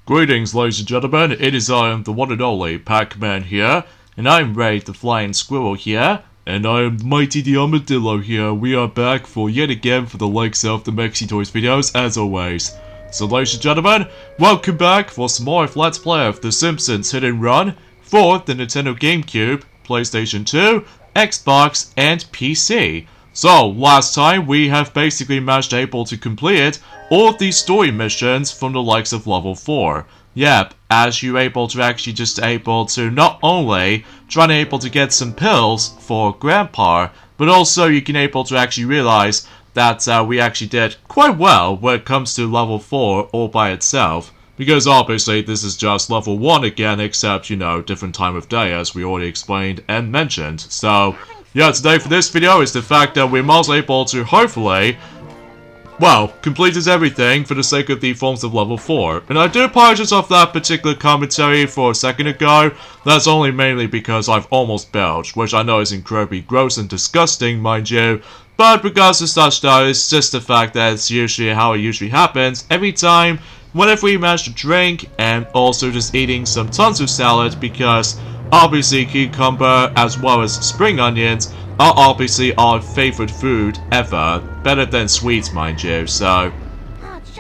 Greetings, ladies and gentlemen, it is I am the one and only Pac-Man here, and I'm Ray the Flying Squirrel here, and I am Mighty the Armadillo here. We are back for yet again for the likes of the Mexi Toys videos, as always. So ladies and gentlemen, welcome back for some more Let's Play of The Simpsons Hit and Run for the Nintendo GameCube, PlayStation 2, Xbox, and PC. So, last time we have basically managed able to complete all of these story missions from the likes of level 4. Yep, as you're able to actually just able to not only try to able to get some pills for Grandpa, but also you can able to actually realize that we actually did quite well when it comes to level 4 all by itself. Because obviously this is just level 1 again, except, you know, different time of day as we already explained and mentioned. So, yeah, today for this video is the fact that we're most able to hopefully, well, completed everything for the sake of the forms of level 4. And I do apologize of that particular commentary for a second ago. That's only mainly because I've almost belched, which I know is incredibly gross and disgusting, mind you. But regardless of such though, it's just the fact that it's usually how it usually happens every time whenever we manage to drink, and also just eating some tons of salad, because obviously cucumber as well as spring onions are obviously our favorite food ever. Better than sweets, mind you. So,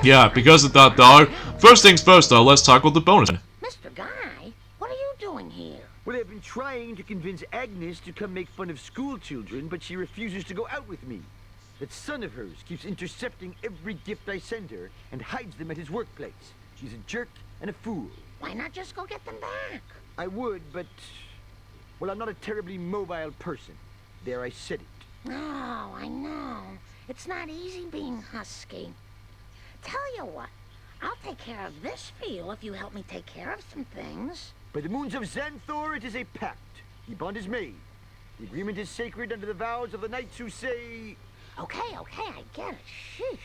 yeah, because of that though, first things first though, let's tackle the bonus. Mr. Guy, what are you doing here? Well, I've been trying to convince Agnes to come make fun of school children, but she refuses to go out with me. That son of hers keeps intercepting every gift I send her and hides them at his workplace. She's a jerk and a fool. Why not just go get them back? I would, but... well, I'm not a terribly mobile person. There, I said it. No, I know. It's not easy being husky. Tell you what, I'll take care of this for you if you help me take care of some things. By the moons of Xanthor, it is a pact. The bond is made. The agreement is sacred under the vows of the knights who say... Okay, I get it. Sheesh.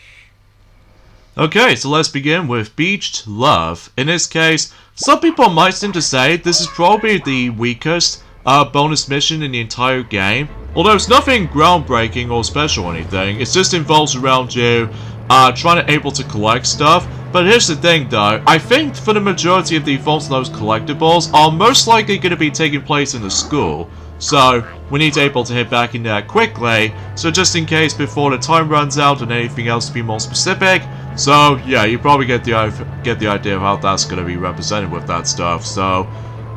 Okay, so let's begin with Beached Love. In this case, some people might seem to say this is probably the weakest bonus mission in the entire game. Although it's nothing groundbreaking or special or anything, it just involves around you trying to able to collect stuff. But here's the thing though, I think for the majority of the forms of those collectibles are most likely going to be taking place in the school. So, we need to able to hit back in there quickly, so just in case before the time runs out and anything else to be more specific. So, yeah, you probably get the idea of how that's going to be represented with that stuff. So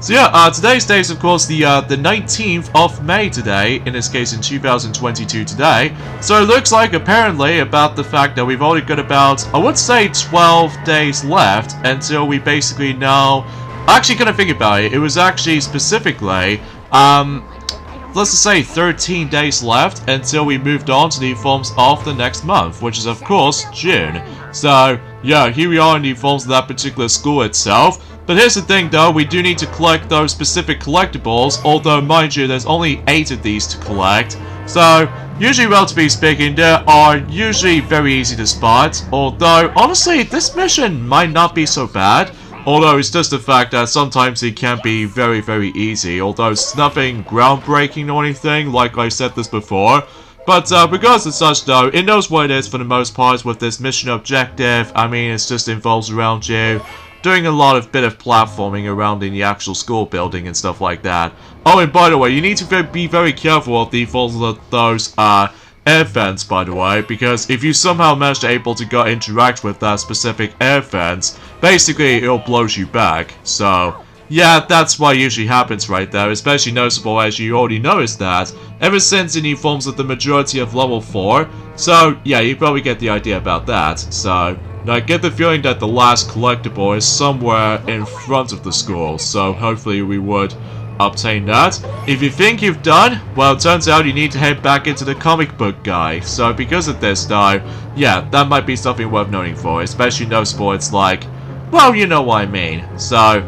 yeah, today's date is of course the 19th of May today, in this case in 2022 today. So it looks like apparently about the fact that we've only got about, I would say 12 days left until we basically know, actually gonna think about it, it was actually specifically, let's just say 13 days left until we moved on to the forms of the next month, which is of course June. So yeah, here we are in the forms of that particular school itself. But here's the thing though, we do need to collect those specific collectibles, although mind you there's only 8 of these to collect. So usually, relatively speaking, they are usually very easy to spot, although honestly this mission might not be so bad. Although it's just the fact that sometimes it can be very, very easy. Although it's nothing groundbreaking or anything, like I said this before. But regardless of such though, it knows what it is for the most part with this mission objective. I mean, it just involves around you doing a lot of bit of platforming around in the actual school building and stuff like that. Oh, and by the way, you need to be very careful of the falls of those air vents, by the way, because if you somehow manage to able to go interact with that specific air vents, basically it'll blow you back. So yeah, that's what usually happens right there, especially noticeable as you already noticed that ever since in the forms of the majority of level 4. So yeah, you probably get the idea about that. So now I get the feeling that the last collectible is somewhere in front of the school, so hopefully we would obtain that. If you think you've done, well, it turns out you need to head back into the comic book guy. So because of this though, yeah, that might be something worth noting for, especially noticeable it's like, well, you know what I mean. So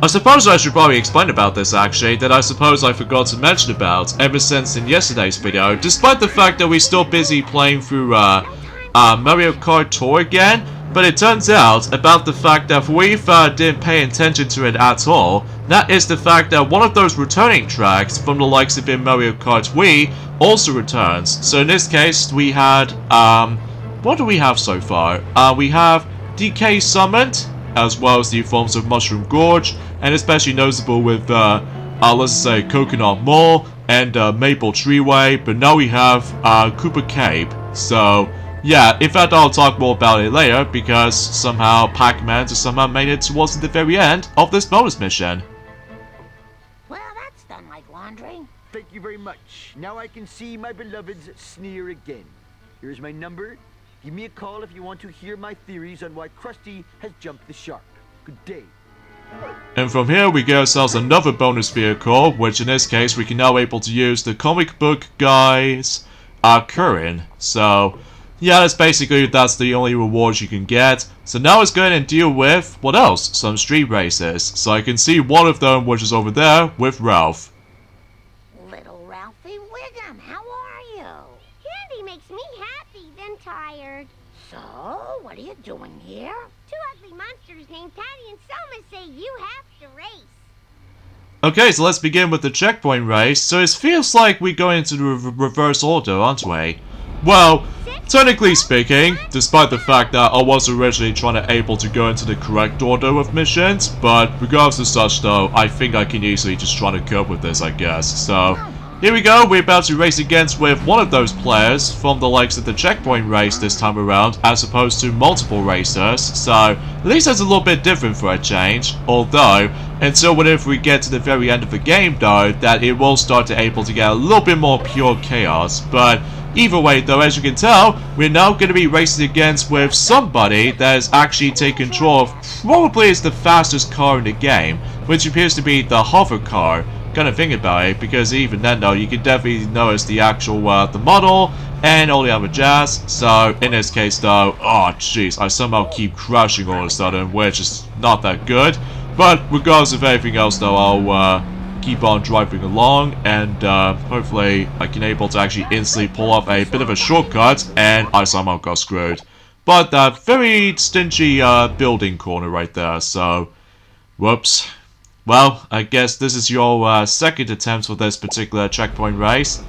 I suppose I should probably explain about this actually, that I suppose I forgot to mention about ever since in yesterday's video, despite the fact that we're still busy playing through Mario Kart Tour again. But it turns out about the fact that we didn't pay attention to it at all. That is the fact that one of those returning tracks from the likes of in Mario Kart Wii also returns. So in this case we had, what do we have so far? We have DK Summoned, as well as the forms of Mushroom Gorge, and especially noticeable with, let's say, Coconut Mall and Maple Treeway, but now we have Cooper Cape. So, yeah, in fact, I'll talk more about it later, because somehow Pac-Man just somehow made it towards the very end of this bonus mission. Well, that's done like laundry. Thank you very much. Now I can see my beloved's sneer again. Here's my number. Give me a call if you want to hear my theories on why Krusty has jumped the shark. Good day. And from here we get ourselves another bonus vehicle, which in this case we can now able to use the comic book guy's current. So yeah, that's the only reward you can get. So now let's go ahead and deal with, what else? Some street races. So I can see one of them, which is over there with Ralph. Little Ralphie Wiggum, how are you? Candy makes me happy, then tired. So, what are you doing here? Two ugly monsters named Patty and Selma say you have to race. Okay, so let's begin with the checkpoint race. So it feels like we go into the reverse order, aren't we? Well, technically speaking, despite the fact that I was originally able to go into the correct order of missions, but regardless of such though, I think I can easily just try to cope with this, I guess. So, here we go, we're about to race against with one of those players from the likes of the checkpoint race this time around, as opposed to multiple racers, so at least that's a little bit different for a change, although, until whenever we get to the very end of the game though, that it will start to able to get a little bit more pure chaos, but either way though, as you can tell, we're now going to be racing against with somebody that has actually taken control of probably is the fastest car in the game, which appears to be the hover car. Kind of think about it, because even then though, you can definitely notice the actual, the model, and all the other jazz. So, in this case though, oh jeez, I somehow keep crashing all of a sudden, which is not that good. But, regardless of anything else though, I'll, keep on driving along, and, hopefully I can able to actually instantly pull off a bit of a shortcut, and I somehow got screwed. But that very stingy, building corner right there, so, whoops. Well, I guess this is your second attempt for this particular checkpoint race.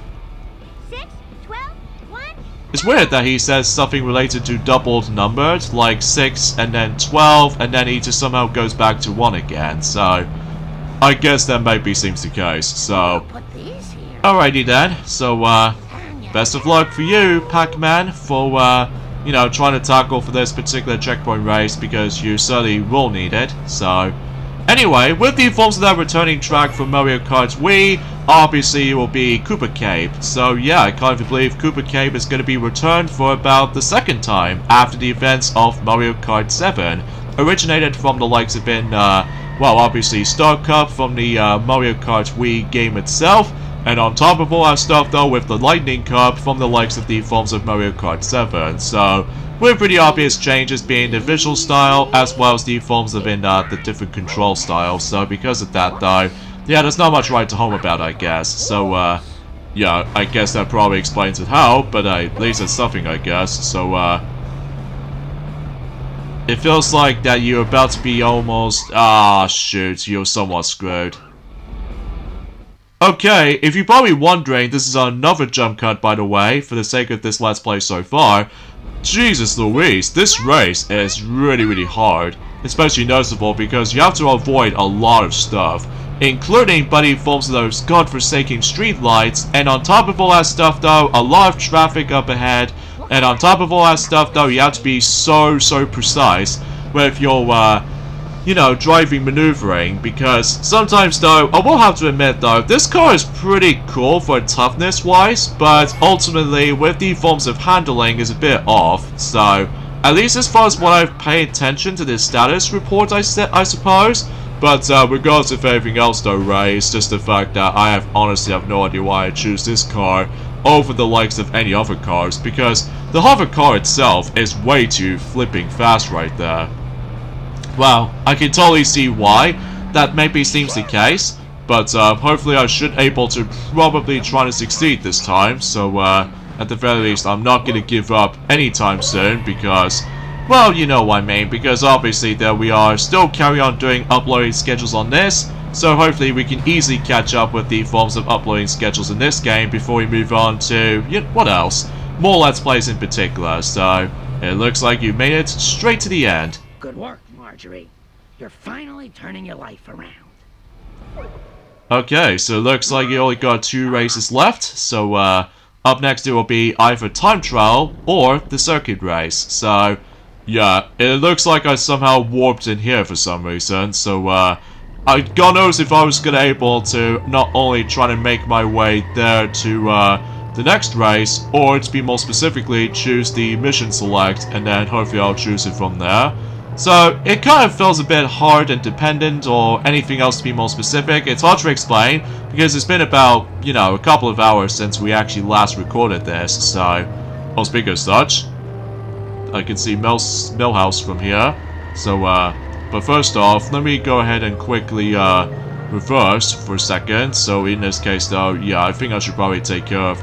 6, 12, 1. It's weird that he says something related to doubled numbered, like 6 and then 12, and then he just somehow goes back to 1 again, so I guess that maybe seems the case, so Put these here. alrighty then, so best of luck for you, Pac-Man, for you know, trying to tackle for this particular checkpoint race, because you certainly will need it, so anyway, with the forms of that returning track from Mario Kart Wii, obviously it will be Cooper Cape. So yeah, I can't even believe Cooper Cape is going to be returned for about the second time after the events of Mario Kart 7. Originated from the likes of well, obviously Star Cup from the Mario Kart Wii game itself, and on top of all that stuff though, with the Lightning Cup from the likes of the forms of Mario Kart 7. So, with pretty obvious changes being the visual style, as well as the forms of the different control styles. So because of that though, yeah, there's not much right to home about, I guess. So, yeah, I guess that probably explains it how, but at least it's something, I guess. So, it feels like that you're about to be almost, shoot, you're somewhat screwed. Okay, if you're probably wondering, this is another jump cut, by the way, for the sake of this Let's Play so far. Jesus Louise, this race is really hard. Especially noticeable because you have to avoid a lot of stuff, including buddy forms of those godforsaken street lights, and on top of all that stuff though, a lot of traffic up ahead, and on top of all that stuff though, you have to be so precise with your, you know, driving maneuvering, because sometimes though, I will have to admit though, this car is pretty cool for toughness wise, but ultimately with the forms of handling is a bit off, so at least as far as what I've paid attention to this status report I suppose, but regardless of anything else though, Ray, it's just the fact that I honestly have no idea why I choose this car over the likes of any other cars, because the hover car itself is way too flipping fast right there. Well, I can totally see why that maybe seems the case, but hopefully I should able to probably try to succeed this time, so at the very least I'm not going to give up anytime soon, because, well, you know what I mean, because obviously there we are still carry on doing uploading schedules on this, so hopefully we can easily catch up with the forms of uploading schedules in this game before we move on to, what else? More Let's Plays in particular, so it looks like you made it straight to the end. Good work, Marjorie. You're finally turning your life around. Okay, so it looks like you only got 2 races left. So, up next it will be either time trial or the circuit race. So, yeah, it looks like I somehow warped in here for some reason. So, God knows if I was gonna able to not only try to make my way there to, the next race, or to be more specifically, choose the mission select, and then hopefully I'll choose it from there. So, it kind of feels a bit hard and dependent, or anything else to be more specific. It's hard to explain, because it's been about, you know, a couple of hours since we actually last recorded this, so... I'll speak as such. I can see Millhouse from here. So, but first off, let me go ahead and quickly, reverse for a second. So, in this case, though, yeah, I think I should probably take care of,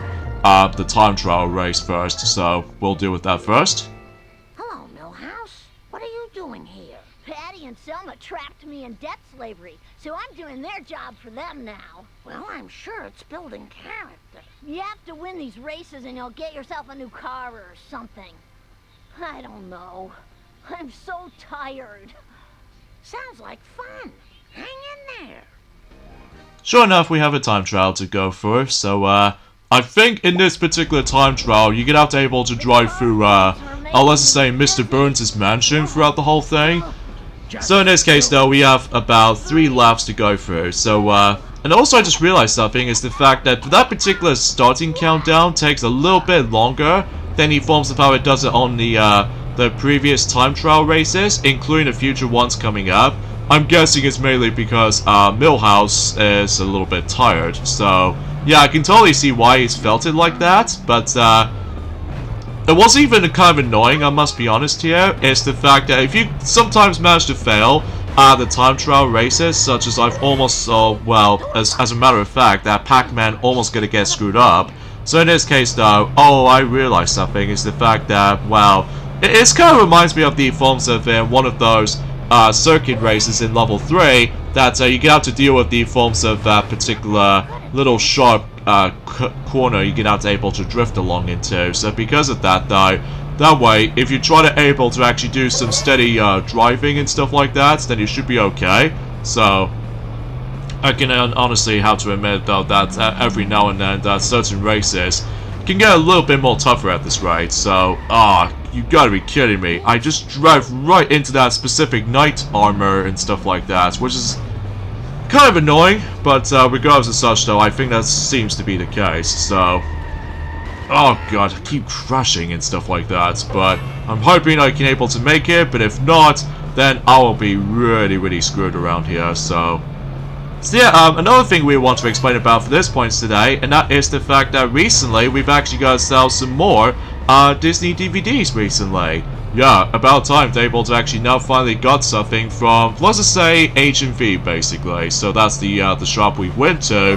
the time trial race first, so we'll deal with that first. Hello, Millhouse. What are you doing here? Patty and Selma trapped me in debt slavery, so I'm doing their job for them now. Well, I'm sure it's building character. You have to win these races and you'll get yourself a new car or something. I don't know. I'm so tired. Sounds like fun. Hang in there. Sure enough, we have a time trial to go for, so, I think in this particular time trial, you're gonna have to able to drive through, let's just say Mr. Burns' mansion throughout the whole thing. So in this case, though, we have about 3 laps to go through, so, and also I just realized something, is the fact that that particular starting countdown takes a little bit longer than the forms of how it does it on the previous time trial races, including the future ones coming up. I'm guessing it's mainly because, Millhouse is a little bit tired, so... Yeah, I can totally see why he's felt it like that, but, it was even kind of annoying, I must be honest here, is the fact that if you sometimes manage to fail the time trial races, such as I've almost, well, as a matter of fact, that Pac-Man almost gonna get screwed up. So in this case, though, I realized something, is the fact that, well, it kind of reminds me of the forms of one of those circuit races in level 3, that you get out to deal with the forms of that particular little sharp corner you get out to able to drift along into. So because of that, though, that way, if you try to able to actually do some steady driving and stuff like that, then you should be okay. So I can honestly have to admit, though, that every now and then that certain races can get a little bit more tougher at this rate. So, you gotta be kidding me. I just drive right into that specific knight armor and stuff like that, which is kind of annoying, but regardless of such, though, I think that seems to be the case, so... Oh god, I keep crashing and stuff like that, but I'm hoping I can able to make it, but if not, then I will be really, really screwed around here, so... So yeah, another thing we want to explain about for this point today, and that is the fact that recently we've actually got ourselves some more Disney DVDs recently. Yeah, about time they're able to actually now finally got something from, let's just say, H&V basically. So that's the shop we went to,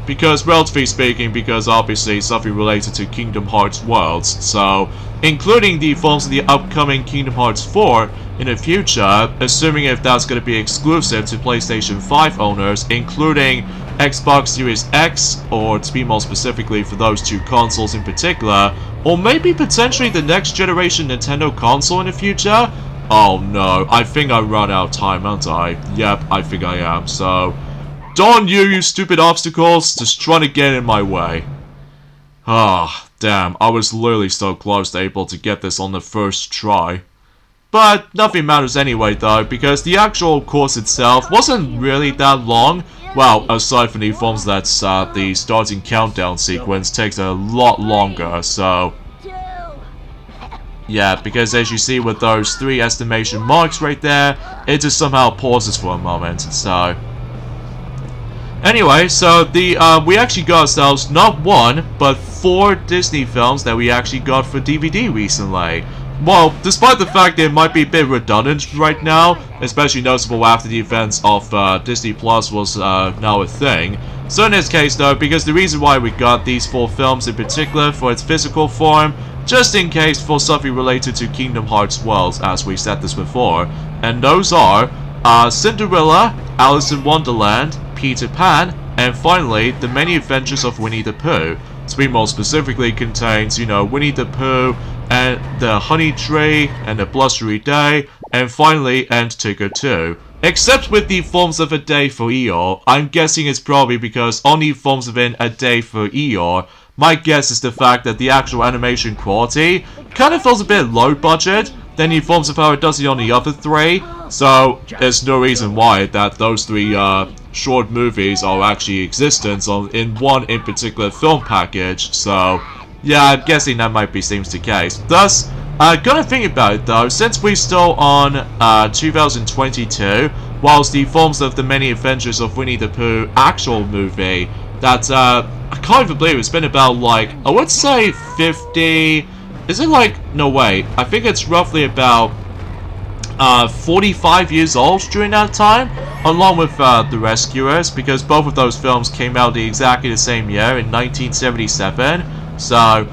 because relatively speaking, because obviously something related to Kingdom Hearts worlds. So, including the forms of the upcoming Kingdom Hearts 4 in the future, assuming if that's going to be exclusive to PlayStation 5 owners, including Xbox Series X, or to be more specifically for those 2 consoles in particular, or maybe potentially the next generation Nintendo console in the future? Oh no, I think I run out of time, aren't I? Yep, I think I am, so... Darn you, you stupid obstacles, just trying to get in my way. Ah, damn, I was literally so close to able to get this on the first try. But nothing matters anyway though, because the actual course itself wasn't really that long. Well, aside from the forms that the starting countdown sequence takes a lot longer, so... Yeah, because as you see with those 3 estimation marks right there, it just somehow pauses for a moment, so... Anyway, so we actually got ourselves not 1, but 4 Disney films that we actually got for DVD recently. Well, despite the fact that it might be a bit redundant right now, especially noticeable after the events of Disney Plus was now a thing. So in this case though, because the reason why we got these 4 films in particular for its physical form, just in case for something related to Kingdom Hearts worlds, as we said this before, and those are Cinderella, Alice in Wonderland, Peter Pan, and finally, The Many Adventures of Winnie the Pooh. To be more specifically contains, you know, Winnie the Pooh, and the Honey Tree, and the Blustery Day, and finally end Ticker 2. Except with the Forms of a Day for Eeyore, I'm guessing it's probably because only Forms of a Day for Eeyore. My guess is the fact that the actual animation quality kind of feels a bit low budget than the Forms of how it does it on the other three. So there's no reason why that those three short movies are actually existent in one in particular film package. So yeah, I'm guessing that seems the case. Thus, gonna think about it though, since we're still on 2022, whilst the Forms of the Many Adventures of Winnie the Pooh actual movie, that I can't even believe it's been about like, I would say 50, is it like, no wait, I think it's roughly about 45 years old during that time, along with The Rescuers, because both of those films came out exactly the same year in 1977, so,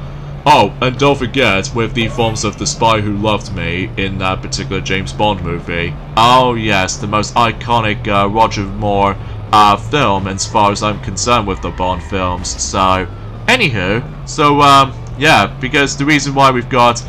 oh, and don't forget, with the Forms of the Spy Who Loved Me in that particular James Bond movie. Oh yes, the most iconic Roger Moore film as far as I'm concerned with the Bond films. So, anywho, so yeah, because the reason why we've got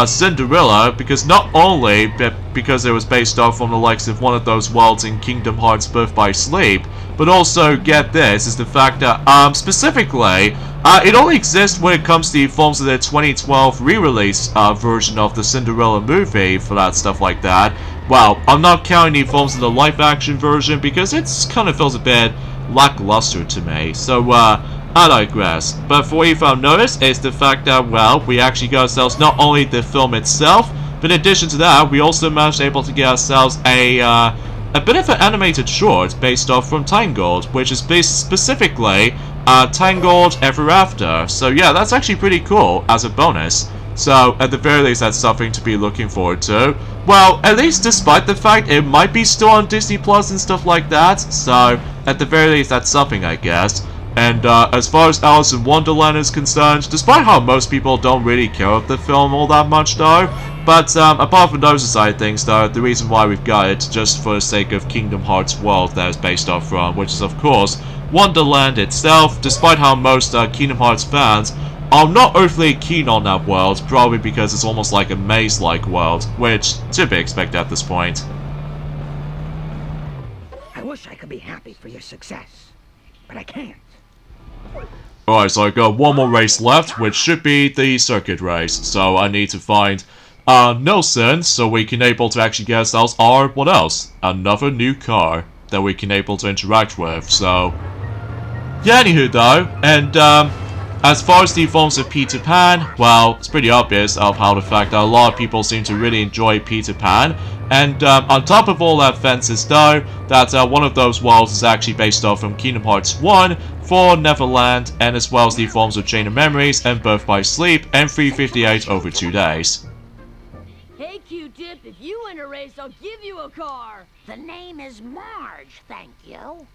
Cinderella, because not only because it was based off on the likes of one of those worlds in Kingdom Hearts Birth by Sleep, but also, get this, is the fact that, specifically, it only exists when it comes to the Forms of the 2012 re-release version of the Cinderella movie for that stuff like that. Well, I'm not counting the Forms of the live-action version because it kind of feels a bit lackluster to me. So, I digress. But for what you found notice is the fact that, well, we actually got ourselves not only the film itself, but in addition to that, we also managed able to get ourselves a bit of an animated short based off from Tangled, which is based specifically Tangled Ever After. So yeah, that's actually pretty cool as a bonus. So at the very least, that's something to be looking forward to. Well, at least despite the fact it might be still on Disney Plus and stuff like that. So at the very least, that's something, I guess. And as far as Alice in Wonderland is concerned, despite how most people don't really care of the film all that much though, but apart from those side of things though, the reason why we've got it just for the sake of Kingdom Hearts world that is based off from, which is of course Wonderland itself, despite how most Kingdom Hearts fans are not earthly keen on that world, probably because it's almost like a maze-like world, which to be expected at this point. I wish I could be happy for your success, but I can't. Alright, so I got one more race left, which should be the circuit race. So I need to find Nelson, so we can able to actually get ourselves what else? Another new car that we can able to interact with. So yeah, anywho though, and as far as the Forms of Peter Pan, well, it's pretty obvious of how the fact that a lot of people seem to really enjoy Peter Pan. And on top of all that fences though, that one of those worlds is actually based off from Kingdom Hearts 1 for Neverland, and as well as the Forms of Chain of Memories and Birth by Sleep and 358 over 2 days. Hey, Q-Tip, if you win a race, I'll give you a car. The name is Marge, thank you.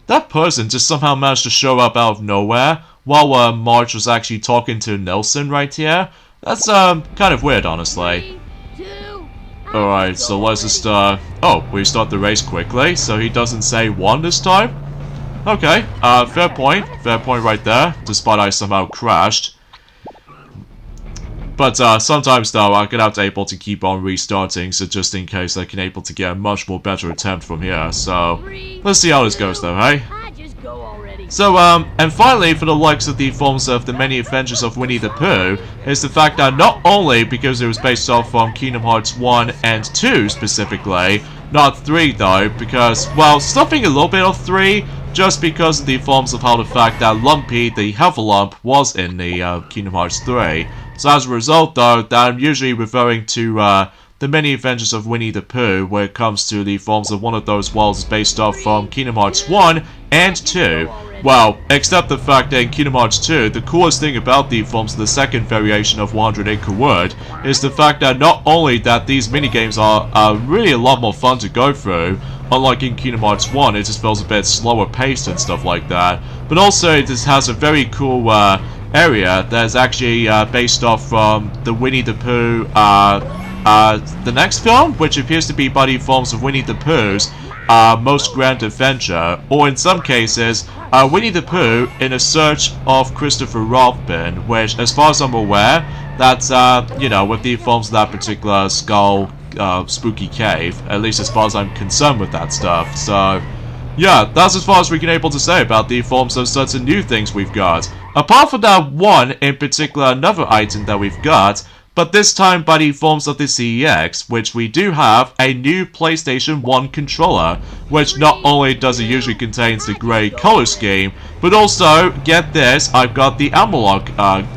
That person just somehow managed to show up out of nowhere while Marge was actually talking to Nelson right here. That's kind of weird, honestly. 3, 2, Alright, so let's just oh, we start the race quickly, so he doesn't say 1 this time? Okay, fair point right there, despite I somehow crashed. But sometimes though, I'm gonna have to able to keep on restarting, so just in case I can able to get a much more better attempt from here, so let's see how this goes though, hey? So, and finally, for the likes of the Forms of the Many Adventures of Winnie the Pooh, is the fact that not only because it was based off from Kingdom Hearts 1 and 2 specifically, not 3 though, because, well, stuffing a little bit of 3, just because of the Forms of how the fact that Lumpy, the Heffalump, was in the Kingdom Hearts 3. So as a result though, that I'm usually referring to the Many Adventures of Winnie the Pooh when it comes to the Forms of one of those worlds based off from Kingdom Hearts 1 and 2. Well, except the fact that in Kingdom Hearts 2, the coolest thing about the Forms of the second variation of 100 Acre Wood is the fact that not only that these minigames are really a lot more fun to go through, unlike in Kingdom Hearts 1, it just feels a bit slower paced and stuff like that, but also it just has a very cool area that is actually based off from the Winnie the Pooh, the next film, which appears to be by the Forms of Winnie the Pooh's Most Grand Adventure, or in some cases, Winnie the Pooh in a Search of Christopher Robin, which, as far as I'm aware, that's, you know, with the Forms of that particular skull spooky cave, at least as far as I'm concerned with that stuff. So, yeah, that's as far as we can able to say about the forms of certain new things we've got. Apart from that one, in particular, another item that we've got, but this time by the forms of the CEX, which we do have a new PlayStation 1 controller, which not only does it usually contains the grey color scheme, but also, get this, I've got the analog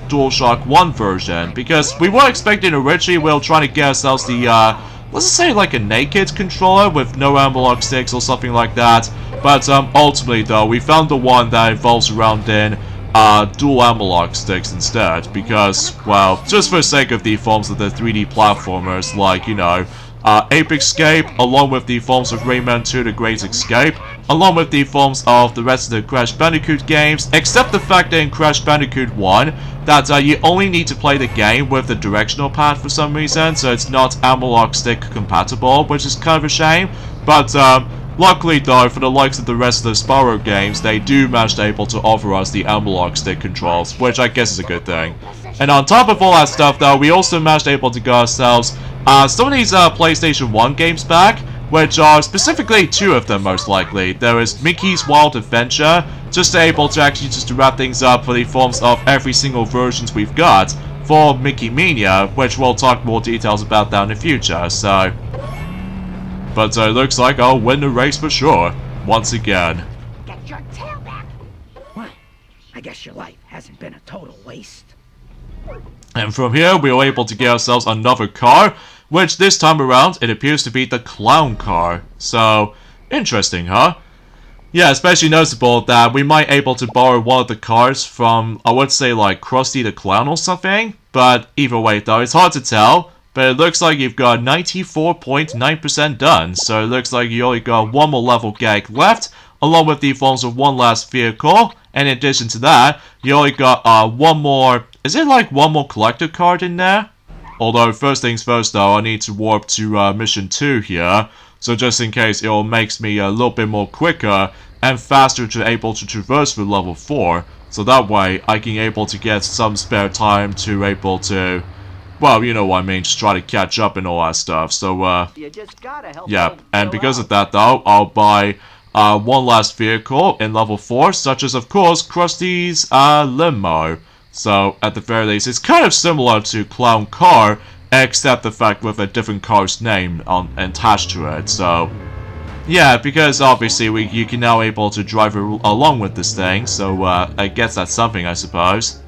DualShock 1 version, because we were expecting originally we were trying to get ourselves the, let's just say like a naked controller with no analog sticks or something like that, but ultimately though, we found the one that involves around in dual analog sticks instead, because, well, just for the sake of the forms of the 3D platformers, like, you know, Ape Escape, along with the forms of Rayman 2 The Great Escape, along with the forms of the rest of the Crash Bandicoot games, except the fact that in Crash Bandicoot 1, that you only need to play the game with the directional pad for some reason, so it's not analog stick compatible, which is kind of a shame, but, luckily though, for the likes of the rest of the Spyro games, they do manage to able to offer us the analog stick controls, which I guess is a good thing. And on top of all that stuff though, we also managed to able to get ourselves some of these PlayStation 1 games back, which are specifically two of them most likely. There is Mickey's Wild Adventure, just able to actually just to wrap things up for the forms of every single versions we've got for Mickey Mania, which we'll talk more details about that in the future, so... But it looks like I'll win the race for sure, once again. Get your tail back. Well, I guess your life hasn't been a total waste. And from here, we were able to get ourselves another car, which this time around, it appears to be the clown car. So, interesting, huh? Yeah, especially noticeable that we might able to borrow one of the cars from, I would say like Krusty the Clown or something. But either way though, it's hard to tell. But it looks like you've got 94.9% done, so it looks like you only got one more level gag left, along with the forms of one last vehicle, and in addition to that, you only got one more, is it like one more collector card in there? Although, first things first though, I need to warp to mission 2 here, so just in case it makes me a little bit more quicker and faster to able to traverse through level 4, so that way I can able to get some spare time to able to... Well, you know what I mean, just try to catch up and all that stuff, so, You just gotta help yeah, and because of that, though, I'll buy, one last vehicle in level 4, such as, of course, Krusty's, limo. So, at the very least, it's kind of similar to Clown Car, except the fact with a different car's name attached to it, so... Yeah, because obviously you can now able to drive along with this thing, so, I guess that's something, I suppose.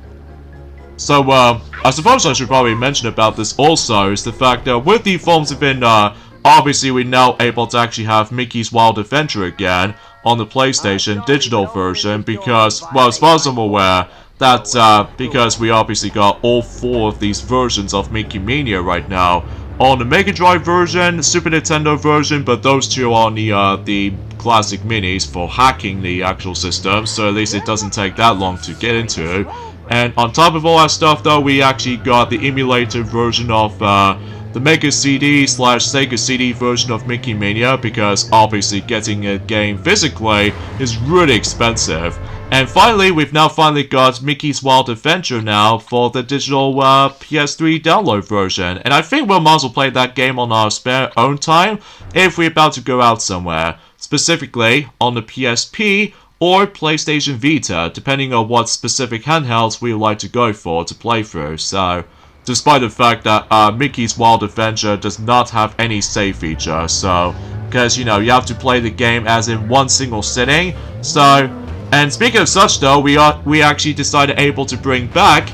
So, I suppose I should probably mention about this also, is the fact that with the forms of been, obviously we're now able to actually have Mickey's Wild Adventure again on the PlayStation digital version, because, well, as far as I'm aware, that, because we obviously got all 4 of these versions of Mickey Mania right now, on the Mega Drive version, Super Nintendo version, but those 2 are on the classic minis for hacking the actual system, so at least it doesn't take that long to get into. And on top of all that stuff though, we actually got the emulated version of the Mega CD / Sega CD version of Mickey Mania, because obviously getting a game physically is really expensive. And finally, we've now finally got Mickey's Wild Adventure now for the digital PS3 download version. And I think we'll might as well play that game on our spare own time if we're about to go out somewhere. Specifically on the PSP or PlayStation Vita, depending on what specific handhelds we would like to go for to play through. So, despite the fact that Mickey's Wild Adventure does not have any save feature, so, because, you know, you have to play the game as in one single sitting, so, and speaking of such though, we actually decided able to bring back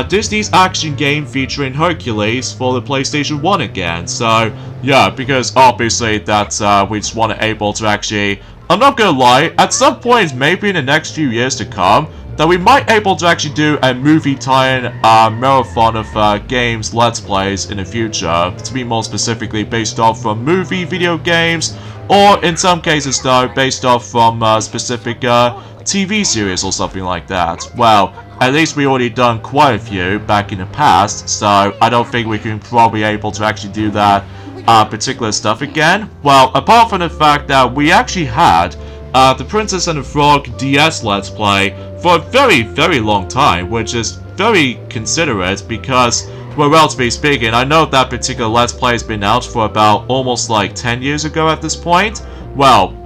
Disney's action game featuring Hercules for the PlayStation 1 again, so, yeah, because obviously that we just want to able to actually... I'm not gonna lie, at some point, maybe in the next few years to come, that we might able to actually do a movie tie-in marathon of games Let's Plays in the future, to be more specifically based off from movie video games, or in some cases though, based off from specific TV series or something like that. Well, at least we already done quite a few back in the past, so I don't think we can probably able to actually do that particular stuff again. Well, apart from the fact that we actually had the Princess and the Frog DS Let's Play for a very, very long time, which is very considerate because well, relatively speaking, I know that particular Let's Play has been out for about almost like 10 years ago at this point. Well,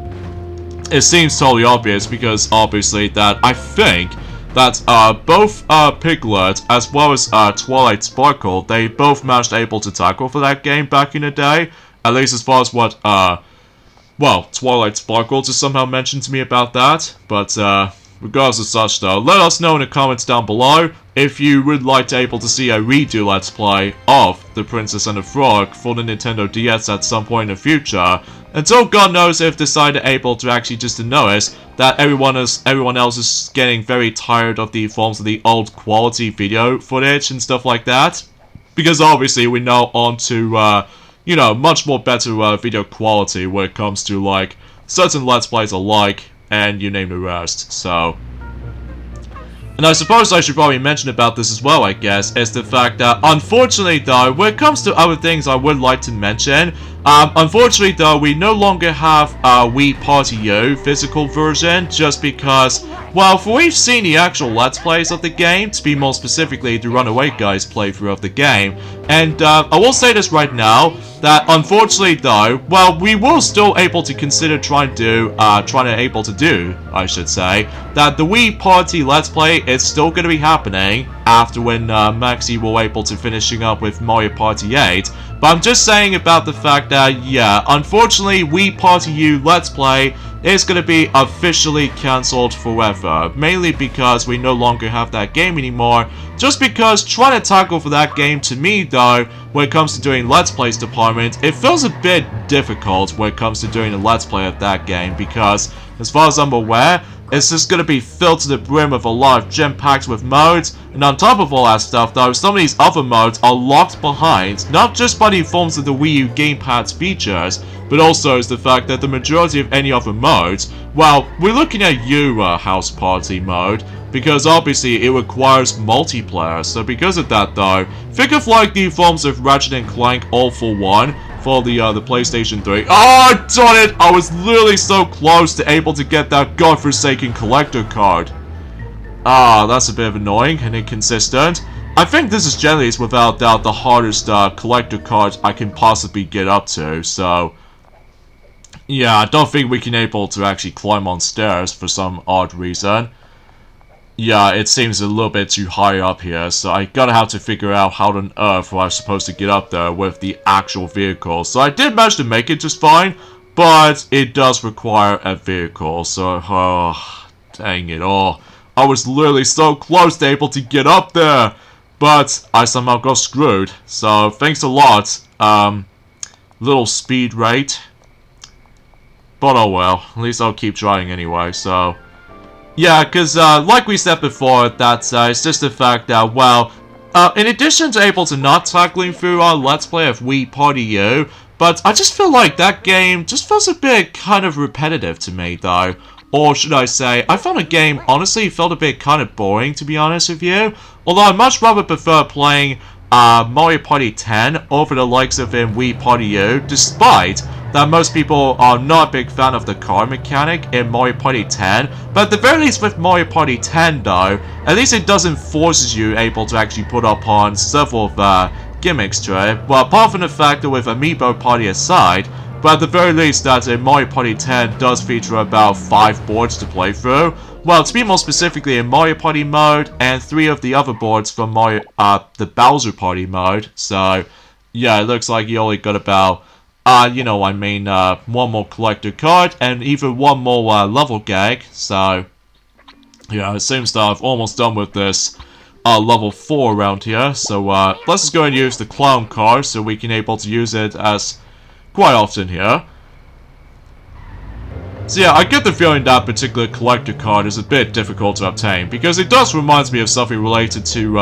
it seems totally obvious because obviously that I think that both Piglet as well as Twilight Sparkle, they both managed able to tackle for that game back in the day. At least as far as what, well, Twilight Sparkle just somehow mentioned to me about that. But regardless of such though, let us know in the comments down below if you would like to able to see a redo Let's Play of The Princess and the Frog for the Nintendo DS at some point in the future. Until God knows if decided able to actually just to notice that everyone else is getting very tired of the forms of the old quality video footage and stuff like that. Because obviously we now on to, you know, much more better video quality when it comes to like certain Let's Plays alike and you name the rest, so. And I suppose I should probably mention about this as well, I guess, is the fact that, unfortunately though, when it comes to other things I would like to mention, unfortunately though, we no longer have Wii Party U physical version, just because, well, for we've seen the actual Let's Plays of the game, to be more specifically the Runaway Guys playthrough of the game, and I will say this right now, that unfortunately though, well, we will still able to consider trying to do, I should say, that the Wii Party Let's Play is still going to be happening after when Maxi will able to finishing up with Mario Party 8. But I'm just saying about the fact that, yeah, unfortunately, Wii Party U Let's Play is going to be officially cancelled forever. Mainly because we no longer have that game anymore. Just because trying to tackle for that game, to me though, when it comes to doing Let's Plays department, it feels a bit difficult when it comes to doing a Let's Play of that game. Because, as far as I'm aware, it's just going to be filled to the brim with a lot of gem packs with modes, and on top of all that stuff though, some of these other modes are locked behind, not just by the forms of the Wii U gamepad's features, but also is the fact that the majority of any other modes, well, we're looking at you, House Party mode, because obviously it requires multiplayer, so because of that though, think of like the forms of Ratchet & Clank All for One, for the PlayStation 3. Oh, darn it! I was literally so close to able to get that godforsaken collector card. Ah, that's a bit of annoying and inconsistent. I think this is generally, without doubt, the hardest collector card I can possibly get up to, so. Yeah, I don't think we can able to actually climb on stairs for some odd reason. Yeah, it seems a little bit too high up here, so I gotta have to figure out how on earth I'm supposed to get up there with the actual vehicle. So I did manage to make it just fine, but it does require a vehicle, so, oh, dang it all. I was literally so close to able to get up there, but I somehow got screwed. So, thanks a lot, little speed rate. But oh well, at least I'll keep trying anyway, so. Yeah, because like we said before, that it's just the fact that, well, in addition to able to not tackling through our Let's Play of Wii Party U, but I just feel like that game just feels a bit kind of repetitive to me, though. Or should I say, I found the game honestly felt a bit kind of boring, to be honest with you. Although I much rather prefer playing Mario Party 10 over the likes of Wii Party U, despite that most people are not a big fan of the car mechanic in Mario Party 10, but at the very least with Mario Party 10 though, at least it doesn't force you able to actually put upon several gimmicks to it, well apart from the fact that with Amiibo Party aside, but at the very least that in Mario Party 10 does feature about 5 boards to play through. Well, to be more specifically in Mario Party mode, and 3 of the other boards from Mario, the Bowser Party mode, so yeah, it looks like you only got about you know, I mean, one more collector card, and even one more level gag, so, yeah, it seems that I've almost done with this level 4 around here, so, let's just go and use the clown card, so we can able to use it as quite often here. So yeah, I get the feeling that particular collector card is a bit difficult to obtain, because it does remind me of something related to,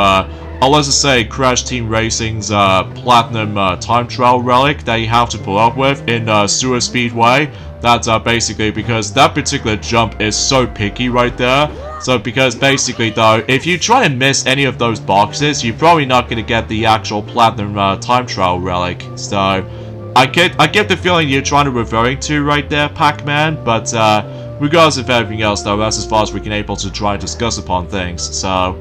let's just say, Crash Team Racing's Platinum Time Trial Relic that you have to pull up with in Sewer Speedway. That's basically because that particular jump is so picky right there. So because basically though, if you try to miss any of those boxes, you're probably not going to get the actual Platinum Time Trial Relic. So I get the feeling you're trying to referring to right there, Pac-Man, but regardless of everything else though, that's as far as we can able to try and discuss upon things, so.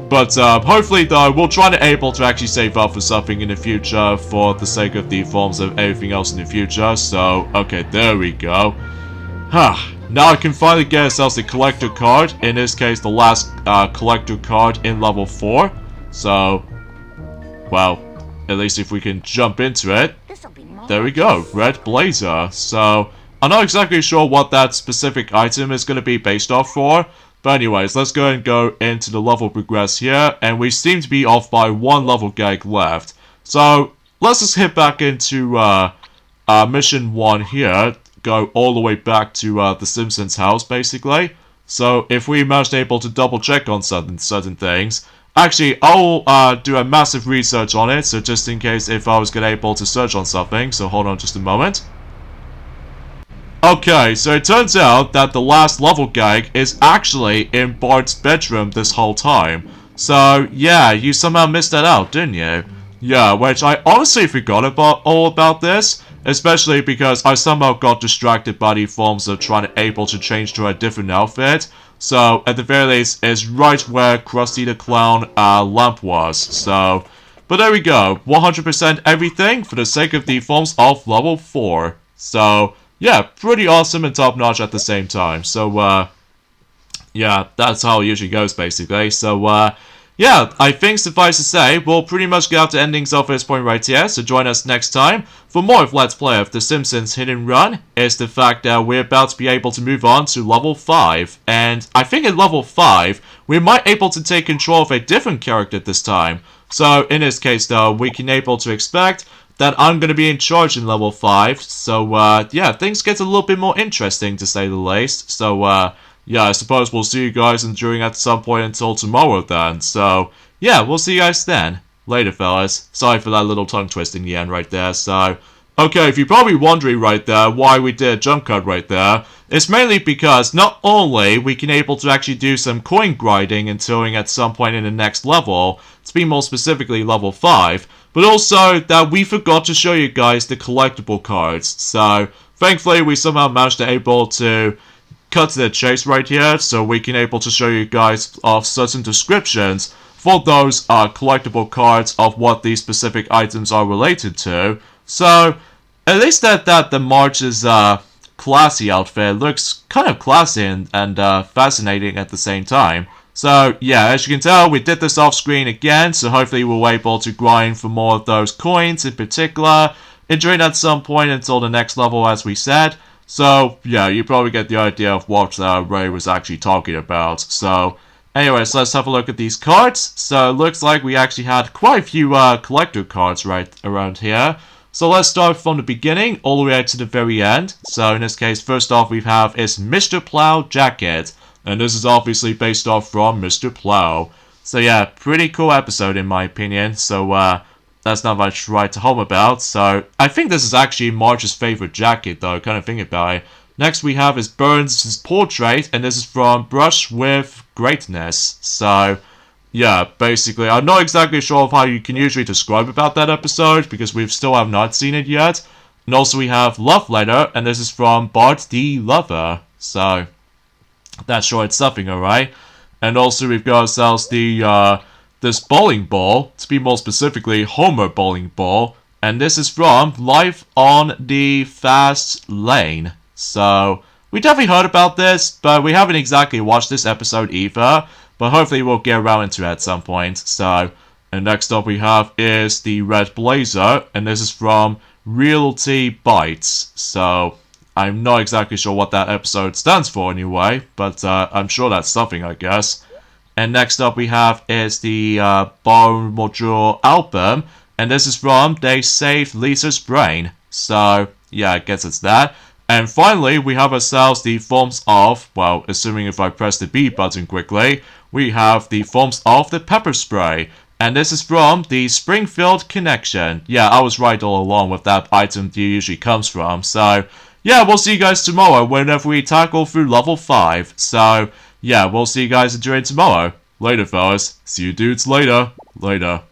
But hopefully, though, we'll try to able to actually save up for something in the future for the sake of the forms of everything else in the future. So, okay, there we go. Now I can finally get ourselves a collector card. In this case, the last collector card in level 4. So, well, at least if we can jump into it. There we go, red blazer. So, I'm not exactly sure what that specific item is going to be based off for. But anyways, let's go and go into the level progress here. And we seem to be off by 1 level gag left. So, let's just hit back into mission 1 here. Go all the way back to the Simpsons house, basically. So, if we manage to able to double check on certain things. Actually, I'll do a massive research on it. So, just in case if I was going to able to search on something. So, hold on just a moment. Okay, so it turns out that the last level gag is actually in Bart's bedroom this whole time. So, yeah, you somehow missed that out, didn't you? Yeah, which I honestly forgot all about this, especially because I somehow got distracted by the forms of trying to able to change to a different outfit. So, at the very least, it's right where Krusty the Clown lamp was. So, but there we go, 100% everything for the sake of the forms of level 4. So, yeah, pretty awesome and top-notch at the same time. So, yeah, that's how it usually goes, basically. So, yeah, I think suffice to say, we'll pretty much get out to endings off this point right here. So join us next time for more of Let's Play of The Simpsons Hit and Run. Is the fact that we're about to be able to move on to level 5. And I think at level 5, we might able to take control of a different character this time. So in this case, though, we can able to expect that I'm going to be in charge in level 5. So, yeah, things get a little bit more interesting, to say the least. So, yeah, I suppose we'll see you guys during at some point until tomorrow then. So, yeah, we'll see you guys then. Later, fellas. Sorry for that little tongue twist in the end right there. So, okay, if you're probably wondering right there why we did a jump cut right there, it's mainly because not only we can able to actually do some coin grinding until at some point in the next level, to be more specifically level 5, but also that we forgot to show you guys the collectible cards. So, thankfully, we somehow managed to able to cut to the chase right here, so we can able to show you guys of certain descriptions for those collectible cards of what these specific items are related to. So, at least that the March's classy outfit looks kind of classy and fascinating at the same time. So, yeah, as you can tell, we did this off screen again, so hopefully we're able to grind for more of those coins in particular, enjoying at some point until the next level, as we said. So, yeah, you probably get the idea of what Ray was actually talking about. So, anyways, let's have a look at these cards. So, it looks like we actually had quite a few collector cards right around here. So, let's start from the beginning all the way to the very end. So, in this case, first off, we have is Mr. PLOW Jacket. And this is obviously based off from Mr. PLOW. So yeah, pretty cool episode in my opinion. So that's not much to write home about. So I think this is actually Marge's favorite jacket though, kind of thinking about it. Next we have is Burns' portrait, and this is from Brush with Greatness. So yeah, basically, I'm not exactly sure of how you can usually describe about that episode, because we still have not seen it yet. And also we have Love Letter, and this is from Bart the Lover. So that's sure it's something, alright. And also we've got ourselves the this bowling ball, to be more specifically Homer bowling ball, and this is from Life on the Fast Lane. So we definitely heard about this, but we haven't exactly watched this episode either, but hopefully we'll get around into it at some point. So, and next up we have is the Red Blazer, and this is from Realty Bites. So I'm not exactly sure what that episode stands for anyway, but I'm sure that's something, I guess. And next up we have is the Bar Module album, and this is from They Saved Lisa's Brain. So, yeah, I guess it's that. And finally, we have ourselves the forms of, well, assuming if I press the B button quickly, we have the forms of the pepper spray. And this is from the Springfield Connection. Yeah, I was right all along with that item that usually comes from. So, yeah, we'll see you guys tomorrow whenever we tackle through level 5. So, yeah, we'll see you guys during tomorrow. Later, fellas. See you dudes later. Later.